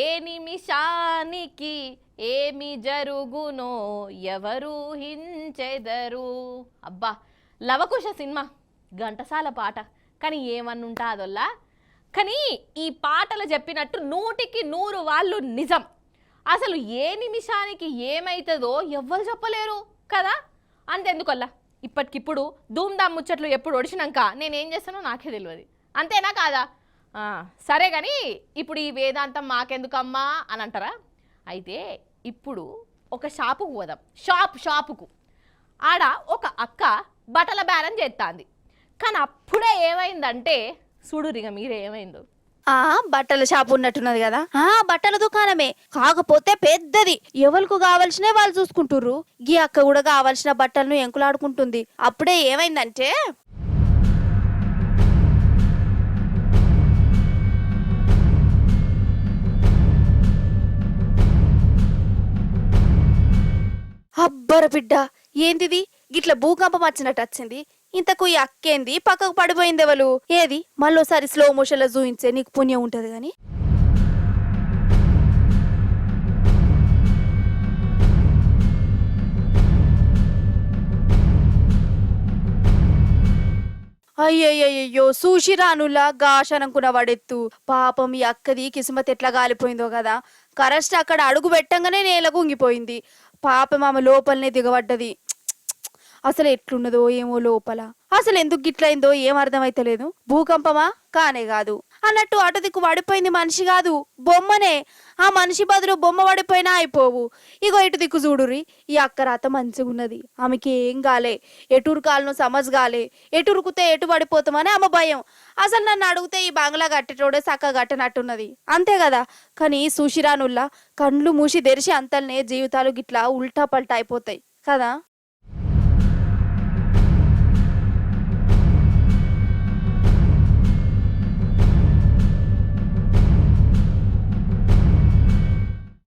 ఏ నిమిషానికి ఏమి జరుగునో ఎవరు హించెదరు. అబ్బా, లవకుశ సినిమా ఘంటసాల పాట. కానీ ఏమన్నుంటాదొల్లా. కానీ ఈ పాటలు చెప్పినట్టు 100కి 100 వాళ్ళు నిజం. అసలు ఏ నిమిషానికి ఏమైతుందో ఎవ్వరు చెప్పలేరు కదా. అంతెందుకల్లా ఇప్పటికిప్పుడు ధూమ్ధామ్ ముచ్చట్లు ఎప్పుడు ఒడిచినాక నేనేం చేస్తానో నాకే తెలియదు. అంతేనా కాదా? సరే కానీ ఇప్పుడు ఈ వేదాంతం మాకెందుకమ్మా అని అంటారా? అయితే ఇప్పుడు ఒక షాపుకు పోదాం. షాపుకు ఆడ ఒక అక్క బట్టల బేరం చేస్తుంది. కానీ అప్పుడే ఏమైందంటే చూడురిగా మీరే ఏమైందో. బట్టల షాప్ ఉన్నట్టున్నది కదా. బట్టల దుకాణమే, కాకపోతే పెద్దది. ఎవరికి కావాల్సిన వాళ్ళు చూసుకుంటుర్రు. గీ అక్క కూడా కావాల్సిన బట్టలను ఎంకులాడుకుంటుంది. అప్పుడే ఏమైందంటే అబ్బర బిడ్డ, ఏంటిది గిట్ల భూకంపం వచ్చినట్టు వచ్చింది. ఇంతకు ఈ అక్కేంది పక్కకు పడిపోయింది ఎవరు? ఏది మళ్ళోసారి స్లో మోషన్ లో చూయించే, నీకు పుణ్యం ఉంటది గాని. అయ్యయ్యో, సూషిరానులా గాషననుకున్న వాడెత్తు. పాపం ఈ అక్కది కిస్మత్ ఎట్లా గాలిపోయిందో కదా. కరెస్ట్ అక్కడ అడుగు పెట్టంగానే నేల గుంగిపోయింది. పాపం ఆమె లోపలనే దిగబడ్డది. అసలు ఎట్లున్నదో ఏమో లోపల. అసలు ఎందుకు గిట్లయిందో ఏం అర్థమైతలేదు. భూకంపమా? కానే కాదు. అన్నట్టు అటు దిక్కు పడిపోయింది మనిషి కాదు, బొమ్మనే. ఆ మనిషి బదులు బొమ్మ పడిపోయినా అయిపోవు. ఇగో ఇటు దిక్కు చూడురి. ఈ అక్క రాత మంచిగున్నది, ఆమెకి ఏం కాలే. ఎటురు కాలను సమజ్ కాలే. ఎటురుకుతే ఎటు పడిపోతామని ఆమె భయం. అసలు నన్ను అడిగితే ఈ బంగ్లా కట్టేటోడే చక్క కట్టనట్టున్నది, అంతే కదా. కానీ సుషిరానుల్లా కండ్లు మూసి తెరిచి అంతల్నే జీవితాలు గిట్లా ఉల్టా పల్టా అయిపోతాయి కదా.